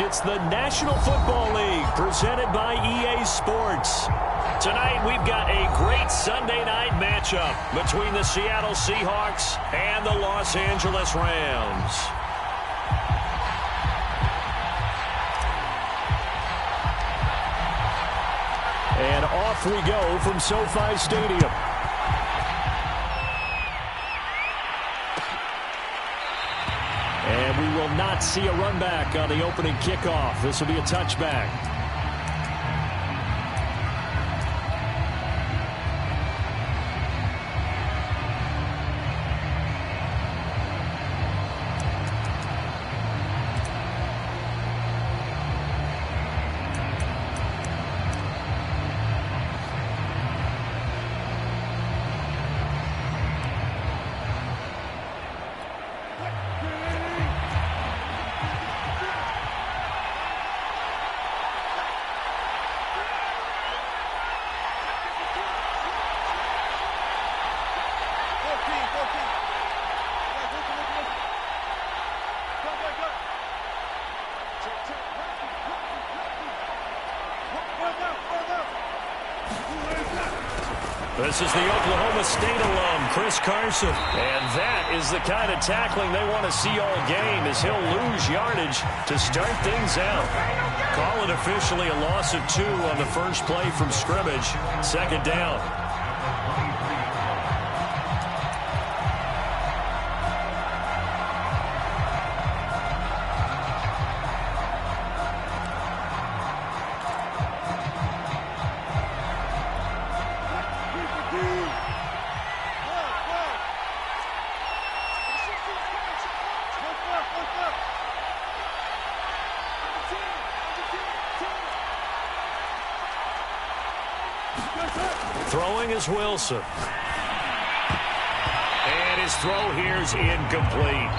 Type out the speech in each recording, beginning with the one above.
It's the National Football League presented by EA Sports. Tonight we've got a great Sunday night matchup between the Seattle Seahawks and the Los Angeles Rams. And off we go from SoFi Stadium. And we will not see a run back on the opening kickoff. This will be a touchback. This is the Oklahoma State alum, Chris Carson. And that is the kind of tackling they want to see all game, as he'll lose yardage to start things out. Call it officially a loss of 2 on the first play from scrimmage. Second down. Throwing is Wilson. And his throw here is incomplete.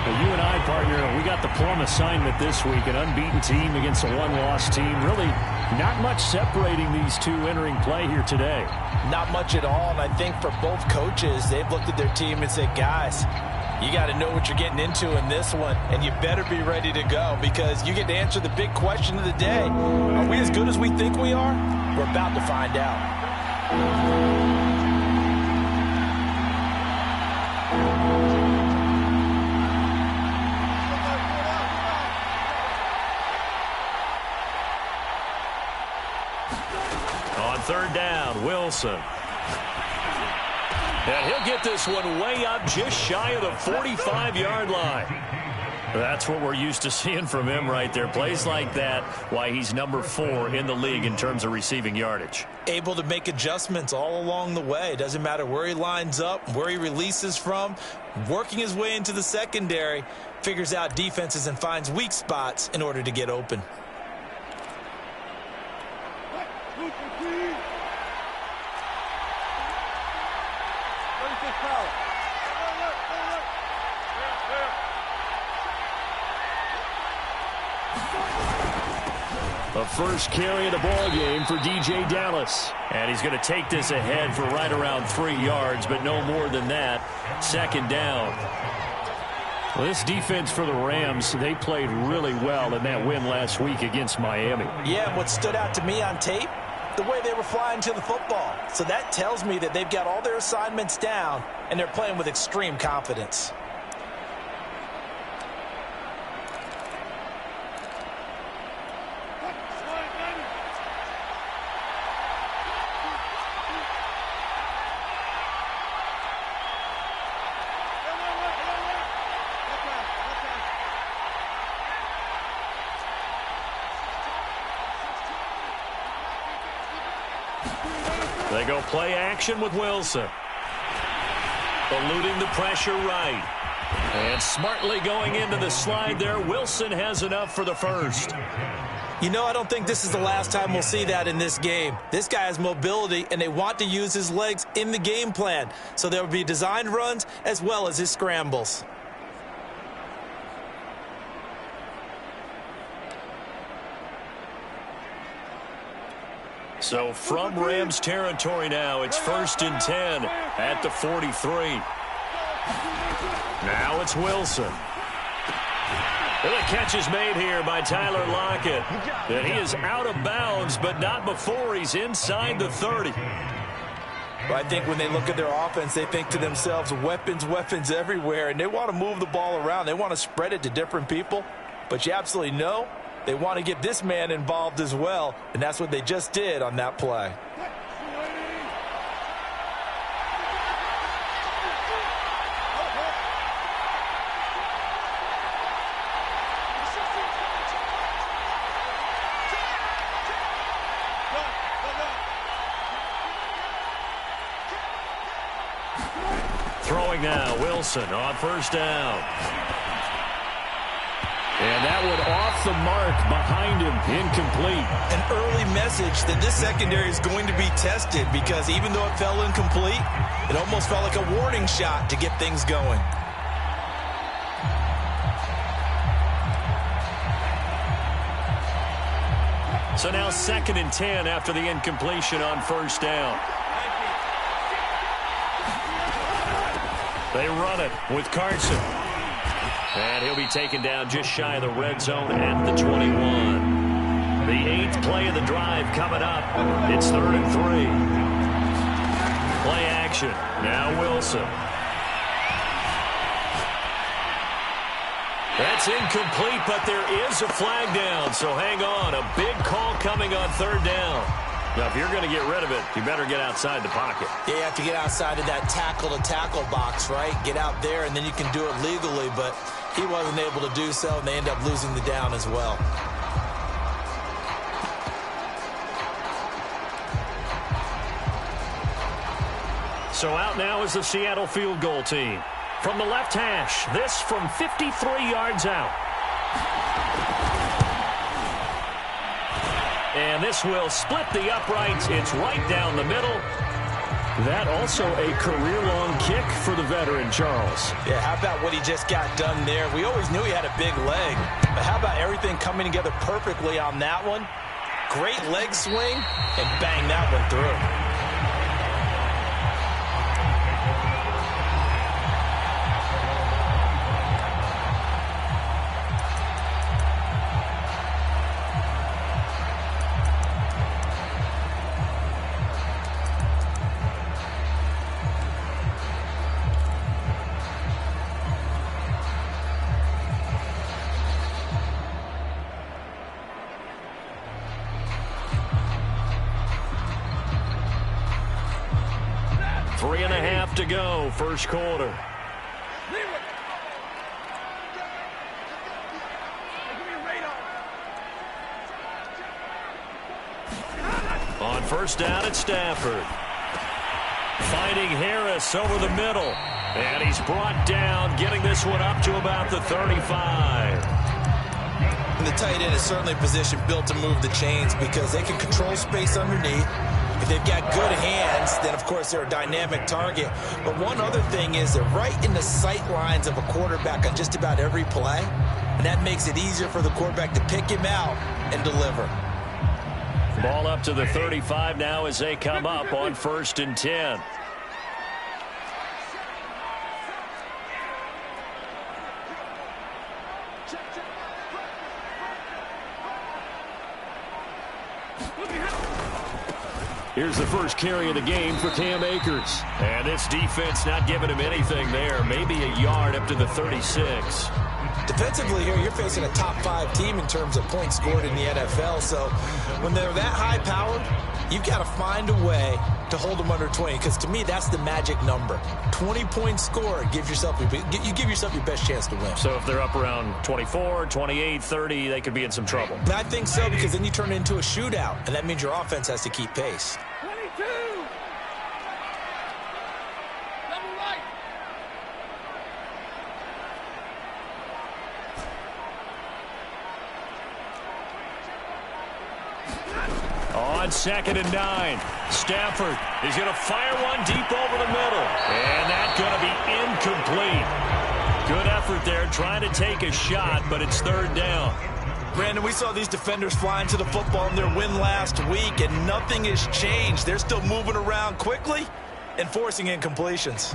Well, you and I, partner, we got the plum assignment this week. An unbeaten team against a one-loss team. Really not much separating these two entering play here today. Not much at all, and I think for both coaches, they've looked at their team and said, guys, you got to know what you're getting into in this one, and you better be ready to go because you get to answer the big question of the day. Are we as good as we think we are? We're about to find out. On third down, Wilson. And he'll get this one way up just shy of the 45-yard line. That's what we're used to seeing from him right there. Plays like that, why he's number 4 in the league in terms of receiving yardage. Able to make adjustments all along the way. Doesn't matter where he lines up, where he releases from. Working his way into the secondary, figures out defenses and finds weak spots in order to get open. The first carry of the ball game for DJ Dallas. And he's going to take this ahead for right around 3 yards, but no more than that. Second down. Well, this defense for the Rams, they played really well in that win last week against Miami. Yeah, what stood out to me on tape, the way they were flying to the football. So that tells me that they've got all their assignments down, and they're playing with extreme confidence. They go play action with Wilson. Eluding the pressure right. And smartly going into the slide there. Wilson has enough for the first. You know, I don't think this is the last time we'll see that in this game. This guy has mobility, and they want to use his legs in the game plan. So there will be designed runs as well as his scrambles. So from Rams territory now, it's 1st and 10 at the 43. Now it's Wilson. Well, the catch is made here by Tyler Lockett. And he is out of bounds, but not before he's inside the 30. Well, I think when they look at their offense, they think to themselves, weapons, weapons everywhere, and they want to move the ball around. They want to spread it to different people, but you absolutely know they want to get this man involved as well, and that's what they just did on that play. Throwing now, Wilson on first down. And that one off the mark behind him, incomplete. An early message that this secondary is going to be tested because even though it fell incomplete, it almost felt like a warning shot to get things going. So now 2nd and 10 after the incompletion on first down. They run it with Carson. And he'll be taken down just shy of the red zone at the 21. The 8th play of the drive coming up. It's 3rd and 3. Play action. Now Wilson. That's incomplete, but there is a flag down. So hang on. A big call coming on 3rd down. Now, if you're going to get rid of it, you better get outside the pocket. Yeah, you have to get outside of that tackle-to-tackle box, right? Get out there, and then you can do it legally, but he wasn't able to do so, and they end up losing the down as well. So out now is the Seattle field goal team. From the left hash, this from 53 yards out. And this will split the uprights. It's right down the middle. That also a career-long kick for the veteran, Charles. Yeah, how about what he just got done there? We always knew he had a big leg, but how about everything coming together perfectly on that one? Great leg swing, and bang that one through. To go, first quarter. On first down at Stafford. Finding Harris over the middle. And he's brought down, getting this one up to about the 35. And the tight end is certainly a position built to move the chains because they can control space underneath. If they've got good hands, then, of course, they're a dynamic target. But one other thing is they're right in the sight lines of a quarterback on just about every play, and that makes it easier for the quarterback to pick him out and deliver. Ball up to the 35 now as they come up on 1st and 10. Here's the first carry of the game for Cam Akers. And this defense not giving him anything there. Maybe a yard up to the 36. Defensively here, you're facing a top 5 team in terms of points scored in the NFL. So when they're that high-powered, you've got to find a way to hold them under 20. Because to me, that's the magic number. 20 points scored, you give yourself your best chance to win. So if they're up around 24, 28, 30, they could be in some trouble. I think so, because then you turn it into a shootout, and that means your offense has to keep pace. 22. Double right. On 2nd and 9, Stafford is going to fire one deep over the middle. And that's going to be incomplete. Good effort there trying to take a shot, but it's 3rd down. Brandon, we saw these defenders flying to the football in their win last week, and nothing has changed. They're still moving around quickly and forcing incompletions.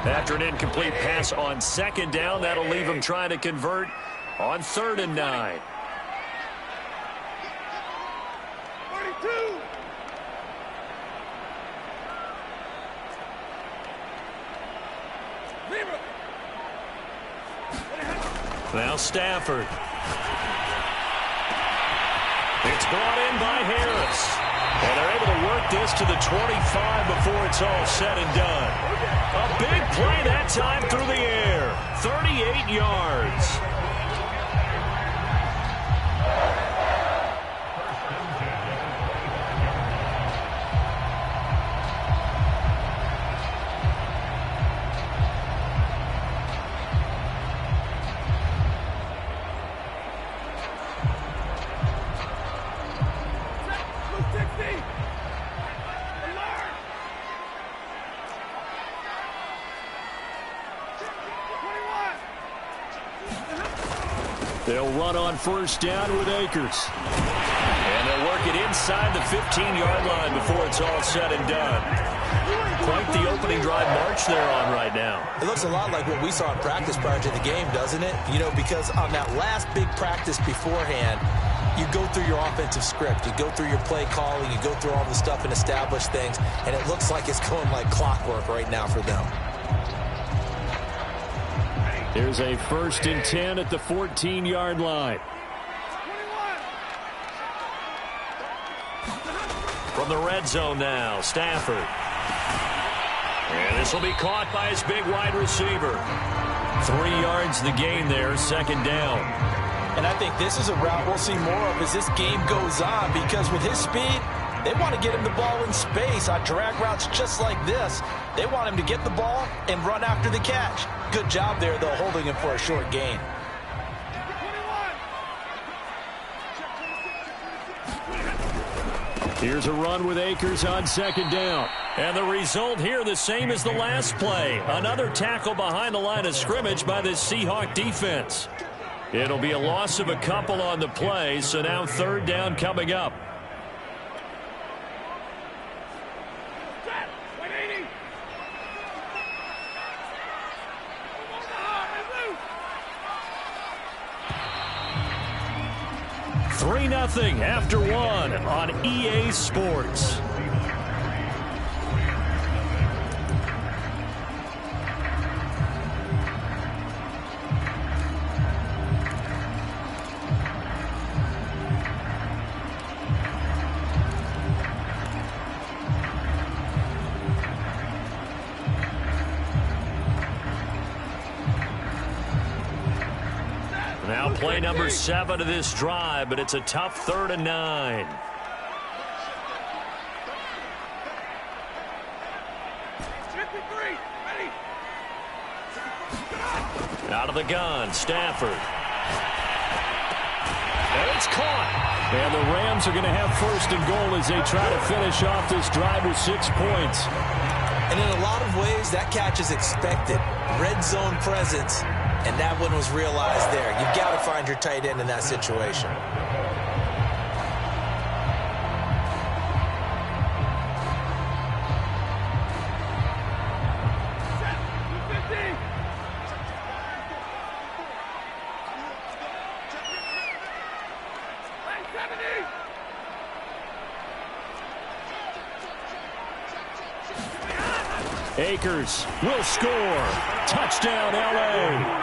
After an incomplete pass on second down, that'll leave him trying to convert on 3rd and 9. 42. Now Stafford. It's brought in by Harris. And they're able to work this to the 25 before it's all said and done. A big play that time through the air. 38 yards. They'll run on 1st down with Akers. And they'll work it inside the 15-yard line before it's all said and done. Quite the opening drive march they're on right now. It looks a lot like what we saw in practice prior to the game, doesn't it? You know, because on that last big practice beforehand, you go through your offensive script. You go through your play calling. You go through all the stuff and establish things. And it looks like it's going like clockwork right now for them. Here's a 1st and 10 at the 14-yard line. From the red zone now, Stafford. And this will be caught by his big wide receiver. 3 yards the gain there, 2nd down. And I think this is a route we'll see more of as this game goes on, because with his speed, they want to get him the ball in space on drag routes just like this. They want him to get the ball and run after the catch. Good job there, though, holding him for a short gain. Here's a run with Akers on 2nd down. And the result here the same as the last play. Another tackle behind the line of scrimmage by this Seahawk defense. It'll be a loss of a couple on the play, so now 3rd down coming up. Three 3-0 after 1 on EA Sports. Now play number 7 of this drive, but it's a tough 3rd and 9. Out of the gun, Stafford. And it's caught. And the Rams are going to have 1st and goal as they try to finish off this drive with 6 points. And in a lot of ways, that catch is expected. Red zone presence. And that one was realized there. You've got to find your tight end in that situation. Akers will score. Touchdown, L.A.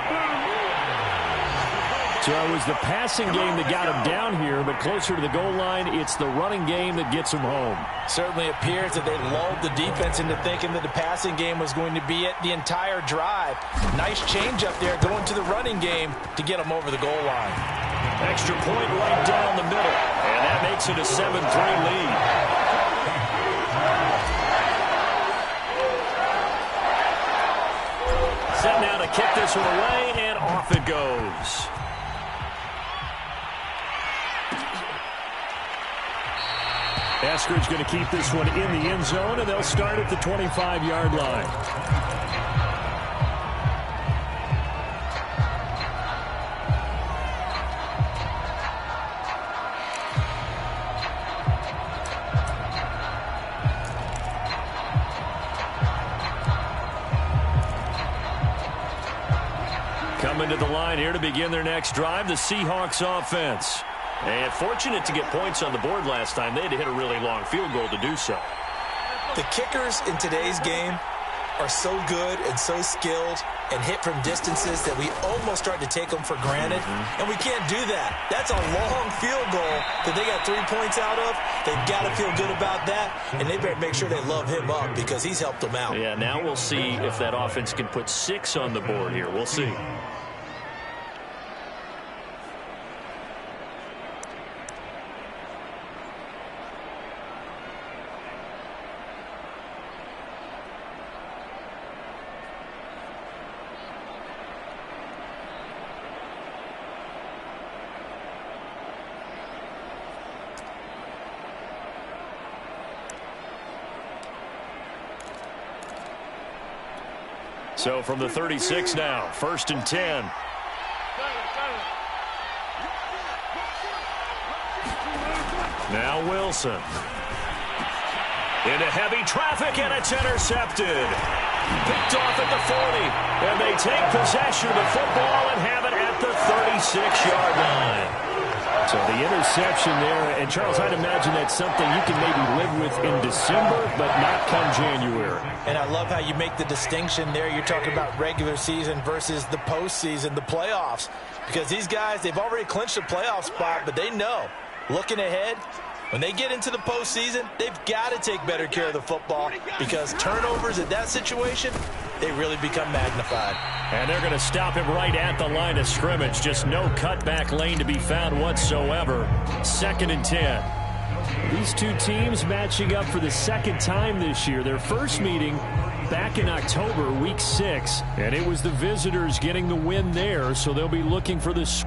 So it was the passing game that got him down here, but closer to the goal line, it's the running game that gets him home. Certainly appears that they lulled the defense into thinking that the passing game was going to be it the entire drive. Nice change up there going to the running game to get him over the goal line. Extra point right down the middle, and that makes it a 7-3 lead. Set now to kick this one away, and off it goes. Eskridge going to keep this one in the end zone, and they'll start at the 25-yard line. to the line here to begin their next drive, the Seahawks offense. And fortunate to get points on the board last time. They had to hit a really long field goal to do so. The kickers in today's game are so good and so skilled and hit from distances that we almost start to take them for granted. And we can't do that. That's a long field goal that they got 3 points out of. They've got to feel good about that, and they better make sure they love him up because he's helped them out. Yeah, now we'll see if that offense can put 6 on the board here. We'll see. So from the 36 now, 1st and 10. Now Wilson. Into heavy traffic, and it's intercepted. Picked off at the 40. And they take possession of the football and have it at the 36-yard line. So the interception there, and Charles, I'd imagine that's something you can maybe live with in December, but not come January. And I love how you make the distinction there. You're talking about regular season versus the postseason, the playoffs. Because these guys, they've already clinched a playoff spot, but they know, looking ahead, when they get into the postseason, they've got to take better care of the football because turnovers in that situation, they really become magnified. And they're going to stop him right at the line of scrimmage. Just no cutback lane to be found whatsoever. 2nd and 10. These two teams matching up for the second time this year. Their first meeting back in October, week 6. And it was the visitors getting the win there, so they'll be looking for this.